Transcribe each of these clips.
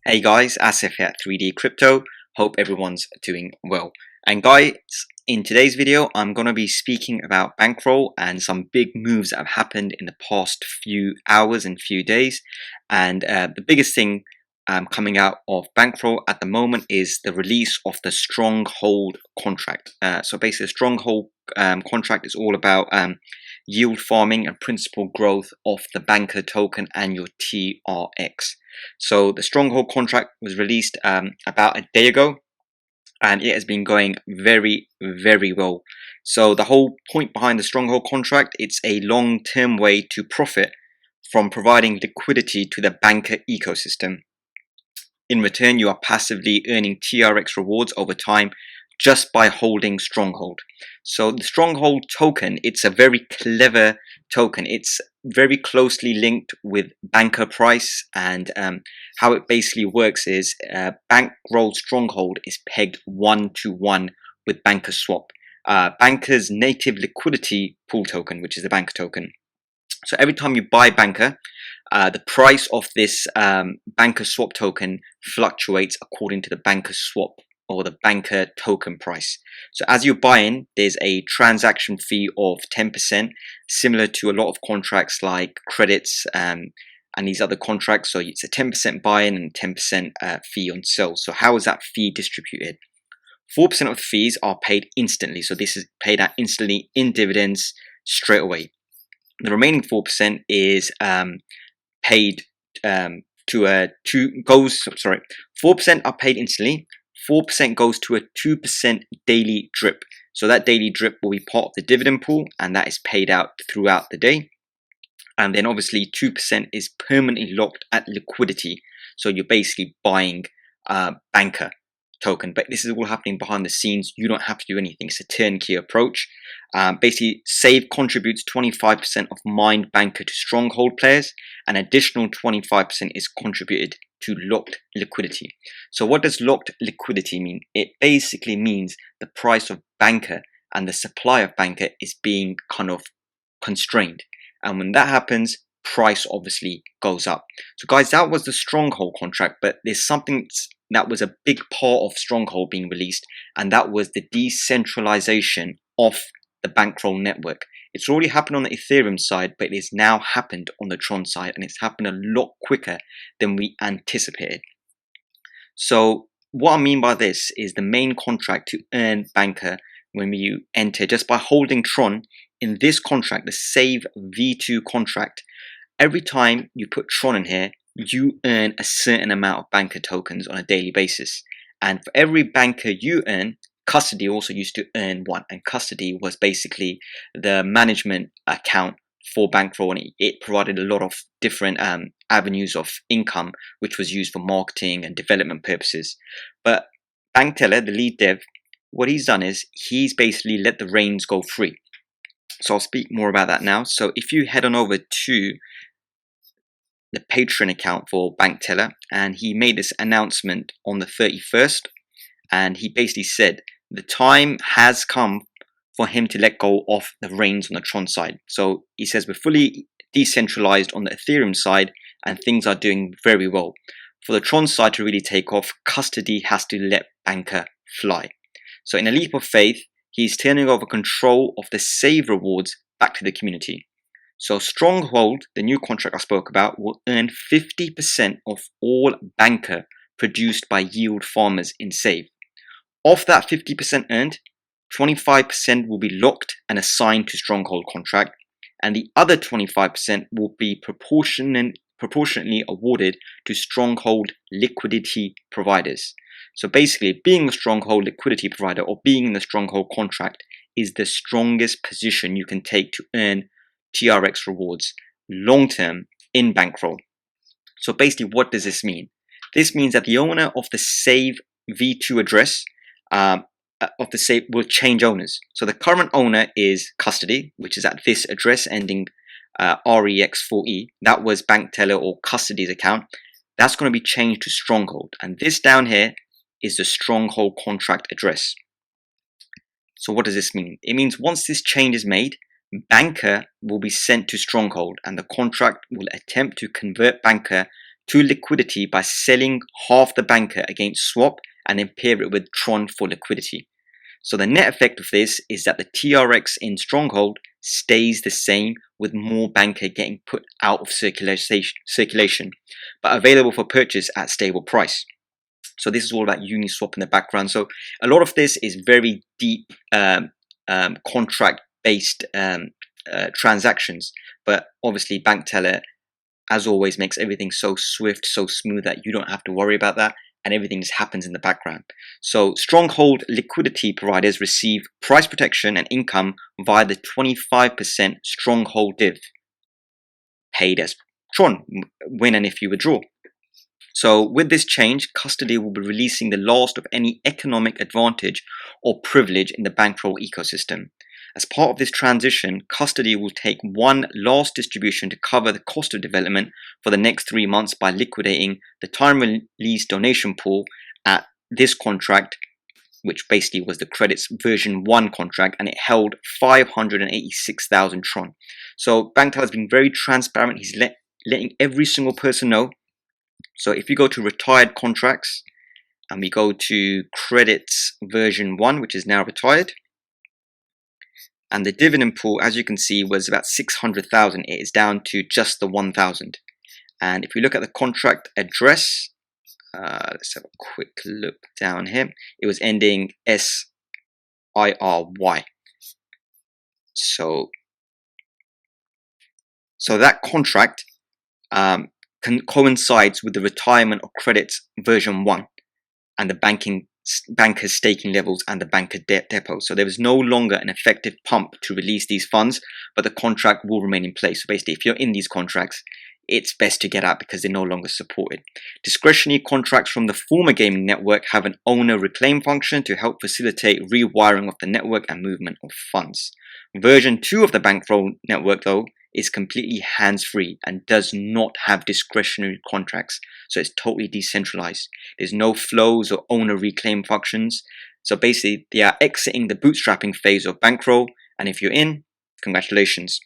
Hey guys, Asif here at 3D Crypto. Hope everyone's doing well. And guys, in today's video, I'm going to be speaking about Bankroll and some big moves that have happened in the past few hours and few days. And the biggest thing coming out of Bankroll at the moment is the release of the Stronghold contract. So basically, the Stronghold contract is all about yield farming and principal growth of the Banker token and your TRX. So the Stronghold contract was released about a day ago, and it has been going very well. So the whole point behind the Stronghold contract, it's a long-term way to profit from providing liquidity to the banker ecosystem. In return, you are passively earning TRX rewards over time just by holding Stronghold. So the Stronghold token, it's a very clever token. It's very closely linked with banker price, and how it basically works is Bankroll Stronghold is pegged 1-to-1 with Banker Swap, Banker's native liquidity pool token, which is the Banker token. So every time you buy Banker, the price of this Banker Swap token fluctuates according to the Banker Swap or the Banker token price. So as you buy in, there's a transaction fee of 10%, similar to a lot of contracts like credits and these other contracts. So it's a 10% buy-in and 10% fee on sale. So how is that fee distributed? 4% of the fees are paid instantly. So this is paid out instantly in dividends straight away. The remaining 4% is paid 4% are paid instantly. 4% goes to a 2% daily drip. So that daily drip will be part of the dividend pool, and that is paid out throughout the day. And then obviously 2% is permanently locked at liquidity. So you're basically buying Banker token, but this is all happening behind the scenes. You don't have to do anything. It's a turnkey approach. Basically, Save contributes 25% of mined Banker to Stronghold players, and additional 25% is contributed to locked liquidity. So what does locked liquidity mean? It basically means the price of Banker and the supply of Banker is being kind of constrained, and when that happens, price obviously goes up. So guys, that was the Stronghold contract, but there's something that was a big part of Stronghold being released, and that was the decentralization of the Bankroll network. It's already happened on the Ethereum side, but it has now happened on the TRON side, and it's happened a lot quicker than we anticipated. So what I mean by this is the main contract to earn Banker when you enter just by holding TRON. In this contract, the Save V2 contract, every time you put TRON in here, you earn a certain amount of Banker tokens on a daily basis. And for every Banker you earn, Custody also used to earn one. And Custody was basically the management account for Bankroll, and it provided a lot of different avenues of income, which was used for marketing and development purposes. But Bankteller, the lead dev, what he's done is he's basically let the reins go free. So I'll speak more about that now. So if you head on over to the Patreon account for Bankteller, and he made this announcement on the 31st, and he basically said the time has come for him to let go of the reins on the TRON side. So he says we're fully decentralized on the Ethereum side, and things are doing very well. For the TRON side to really take off, Custody has to let Banker fly. So in a leap of faith, he's turning over control of the Save rewards back to the community. So Stronghold, the new contract I spoke about, will earn 50% of all Banker produced by yield farmers in Save. Of that 50% earned, 25% will be locked and assigned to Stronghold contract, and the other 25% will be proportionately awarded to Stronghold liquidity providers. So basically, being a Stronghold liquidity provider or being in the Stronghold contract is the strongest position you can take to earn TRX rewards long term in Bankroll. So basically, what does this mean? This means that the owner of the Save V2 address of the Save will change owners. So the current owner is Custody, which is at this address ending REX4E. That was Bankteller or Custody's account. That's going to be changed to Stronghold, and this down here is the Stronghold contract address. So what does this mean? It means once this change is made, Banker will be sent to Stronghold, and the contract will attempt to convert Banker to liquidity by selling half the banker against swap and then pair it with TRON for liquidity. So the net effect of this is that the TRX in Stronghold stays the same, with more banker getting put out of circulation, but available for purchase at stable price. So this is all about Uniswap in the background. So a lot of this is very deep contract-based transactions, but obviously BankTeller, as always, makes everything so swift, so smooth that you don't have to worry about that, and everything just happens in the background. So Stronghold liquidity providers receive price protection and income via the 25% Stronghold div, paid as TRON when and if you withdraw. So with this change, custody will be releasing the last of any economic advantage or privilege in the Bankroll ecosystem. As part of this transition, custody will take one last distribution to cover the cost of development for the next 3 months by liquidating the time release donation pool at this contract, which basically was the credits version 1 contract, and it held 586,000 TRON. So BankTeller has been very transparent. He's letting every single person know. So if you go to retired contracts and we go to credits version 1, which is now retired, and the dividend pool, as you can see, was about 600,000. It is down to just the 1,000. And if we look at the contract address, let's have a quick look down here. It was ending SIRY. So that contract coincides with the retirement of credits version 1 and the banker's staking levels and the banker depot. So there is no longer an effective pump to release these funds, but the contract will remain in place. So basically, if you're in these contracts, it's best to get out because they're no longer supported. Discretionary contracts from the former gaming network have an owner reclaim function to help facilitate rewiring of the network and movement of funds. Version 2 of the Bankroll network, though, is completely hands-free and does not have discretionary contracts. So it's totally decentralized. There's no flows or owner reclaim functions. So basically, they are exiting the bootstrapping phase of Bankroll. And if you're in, congratulations.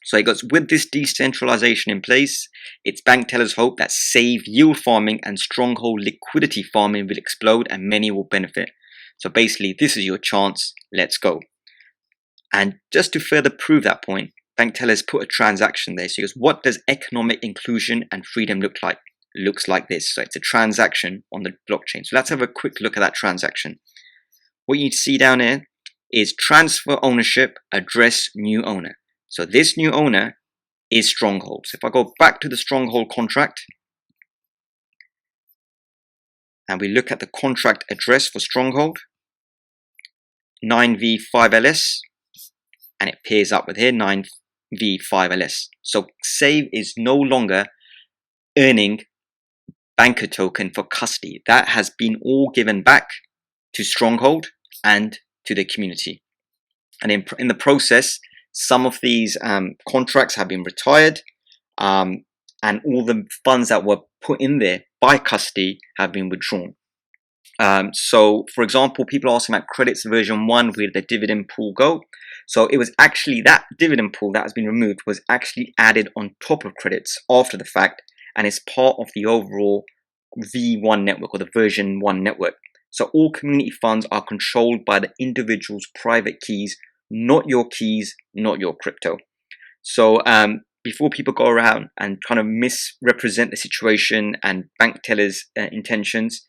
So it goes, with this decentralization in place, it's BankTeller's hope that SAVE yield farming and Stronghold liquidity farming will explode and many will benefit. So basically, this is your chance. Let's go. And just to further prove that point, BankTeller has put a transaction there. So he goes, what does economic inclusion and freedom look like? Looks like this. So it's a transaction on the blockchain. So let's have a quick look at that transaction. What you see down here is transfer ownership, address new owner. So this new owner is Stronghold. So if I go back to the Stronghold contract and we look at the contract address for Stronghold, 9v5ls, and it pairs up with here 9v5ls. So SAVE is no longer earning banker token for custody. That has been all given back to Stronghold and to the community. And in the process, some of these contracts have been retired, and all the funds that were put in there by custody have been withdrawn. So, for example, people are asking about credits version 1, where the dividend pool go. So it was actually that dividend pool that has been removed was actually added on top of credits after the fact, and is part of the overall V1 network or the version 1 network. So all community funds are controlled by the individual's private keys, not your keys, not your crypto. So before people go around and kind of misrepresent the situation and BankTeller's intentions,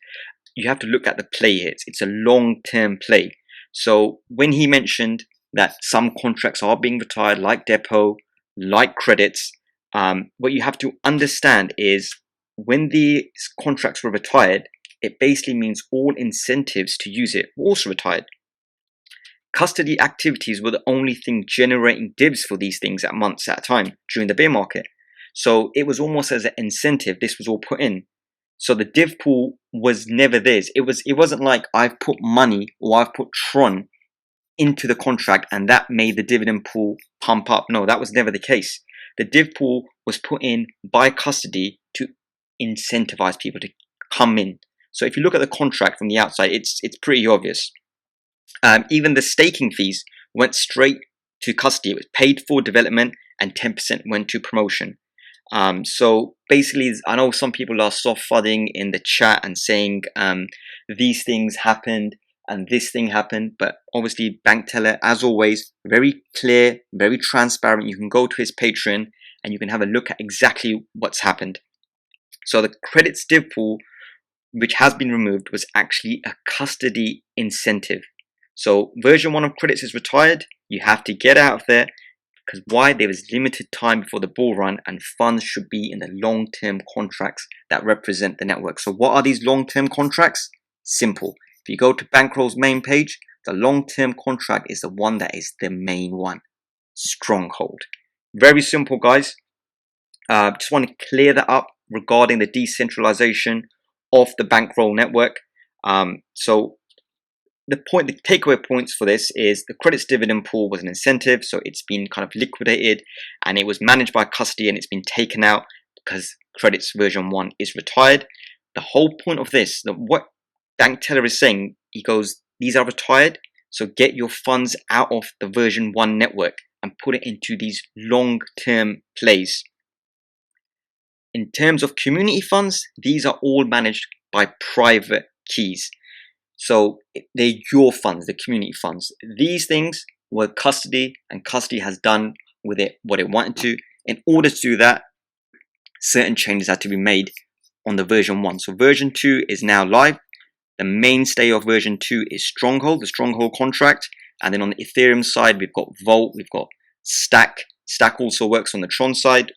you have to look at the play here. It's a long-term play. So when he mentioned that some contracts are being retired, like Depot, like credits, what you have to understand is when these contracts were retired, it basically means all incentives to use it were also retired. Custody activities were the only thing generating divs for these things at months at a time during the bear market. So it was almost as an incentive, this was all put in. So the div pool was never theirs. It wasn't like I've put money or I've put TRON into the contract and that made the dividend pool pump up. No, that was never the case. The div pool was put in by custody to incentivize people to come in. So if you look at the contract from the outside, it's pretty obvious. Even the staking fees went straight to custody. It was paid for development and 10% went to promotion. So basically, I know some people are soft fudding in the chat and saying these things happened and this thing happened, but obviously BankTeller, as always, very clear, very transparent. You can go to his Patreon and you can have a look at exactly what's happened. So the credits div pool, which has been removed, was actually a custody incentive. So version 1 of credits is retired. You have to get out of there. Because why? There was limited time before the bull run, and funds should be in the long-term contracts that represent the network. So what are these long-term contracts? Simple. If you go to Bankroll's main page, the long-term contract is the one that is the main one. Stronghold. Very simple, guys. Just want to clear that up regarding the decentralization of the Bankroll network. So the takeaway points for this is the credits dividend pool was an incentive, so it's been kind of liquidated and it was managed by custody and it's been taken out because credits version 1 is retired. The whole point of this, what BankTeller is saying, he goes, these are retired, so get your funds out of the version 1 network and put it into these long-term plays. In terms of community funds, these are all managed by private keys. So they're your funds, the community funds. These things were custody, and custody has done with it what it wanted to. In order to do that, certain changes had to be made on the version 1. So version 2 is now live. The mainstay of version 2 is Stronghold, the Stronghold contract. And then on the Ethereum side, we've got Vault, we've got Stack. Stack also works on the Tron side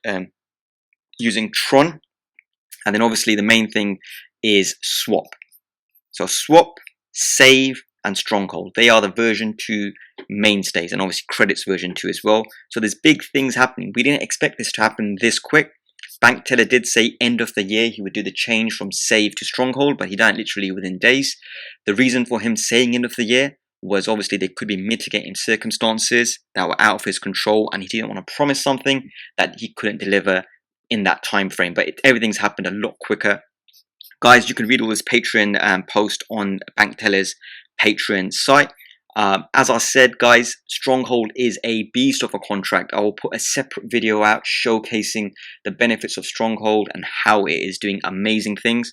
using Tron. And then obviously the main thing is Swap. So Swap, Save, and Stronghold, they are the version 2 mainstays, and obviously credits version 2 as well. So there's big things happening. We didn't expect this to happen this quick. BankTeller did say end of the year he would do the change from Save to Stronghold, but he done it literally within days. The reason for him saying end of the year was obviously there could be mitigating circumstances that were out of his control, and he didn't want to promise something that he couldn't deliver in that time frame. But everything's happened a lot quicker. Guys, you can read all this Patreon post on BankTeller's Patreon site. As I said, guys, Stronghold is a beast of a contract. I will put a separate video out showcasing the benefits of Stronghold and how it is doing amazing things.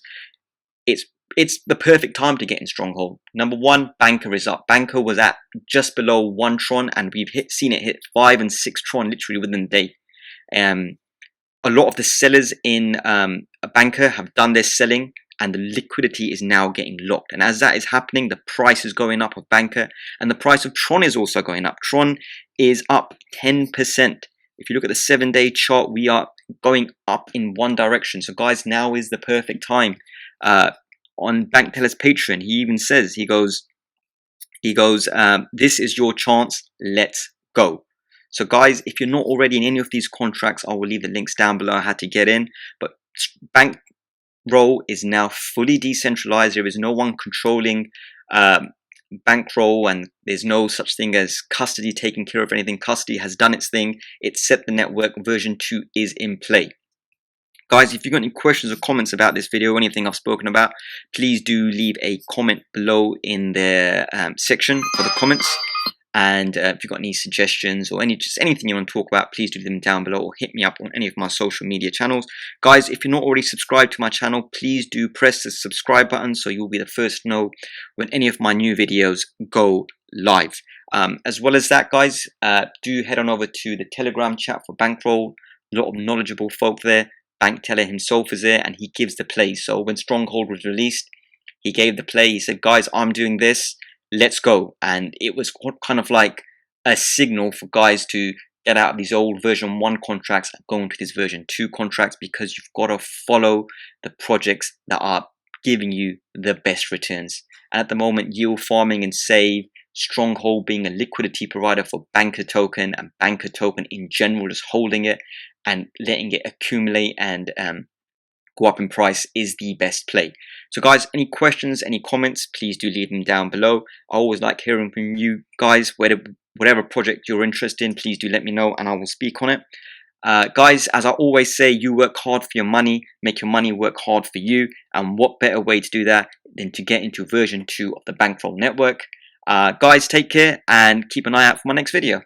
It's the perfect time to get in Stronghold. Number one, Banker is up. Banker was at just below 1 Tron, and we've seen it hit 5 and 6 Tron literally within a day. A lot of the sellers in a Banker have done their selling, and the liquidity is now getting locked. And as that is happening, the price is going up of Banker, and the price of Tron is also going up. Tron is up 10%. If you look at the 7-day chart, we are going up in one direction. So guys, now is the perfect time. On BankTeller's Patreon, he even says, he goes, this is your chance, let's go. So guys, if you're not already in any of these contracts, I will leave the links down below how to get in. But Bankroll is now fully decentralized. There is no one controlling Bankroll, and there's no such thing as custody taking care of anything. Custody has done its thing. It's set the network. Version 2 is in play. Guys, if you've got any questions or comments about this video or anything I've spoken about, please do leave a comment below in the section for the comments. And if you've got any suggestions or just anything you want to talk about, please do them down below or hit me up on any of my social media channels. Guys, if you're not already subscribed to my channel, please do press the subscribe button so you'll be the first to know when any of my new videos go live. As well as that, guys, do head on over to the Telegram chat for Bankroll. A lot of knowledgeable folk there. BankTeller himself is there, and he gives the play. So when Stronghold was released, he gave the play. He said, guys, I'm doing this. Let's go. And it was kind of like a signal for guys to get out of these old version 1 contracts and go into these version 2 contracts, because you've got to follow the projects that are giving you the best returns. And at the moment, yield farming and Save, Stronghold being a liquidity provider for Banker token, and Banker token in general, just holding it and letting it accumulate and go up in price is the best play. So guys, any questions, any comments, please do leave them down below. I always like hearing from you guys. Whatever project you're interested in, please do let me know and I will speak on it. Guys, as I always say, you work hard for your money, make your money work hard for you. And what better way to do that than to get into version 2 of the Bankroll network. Guys, take care and keep an eye out for my next video.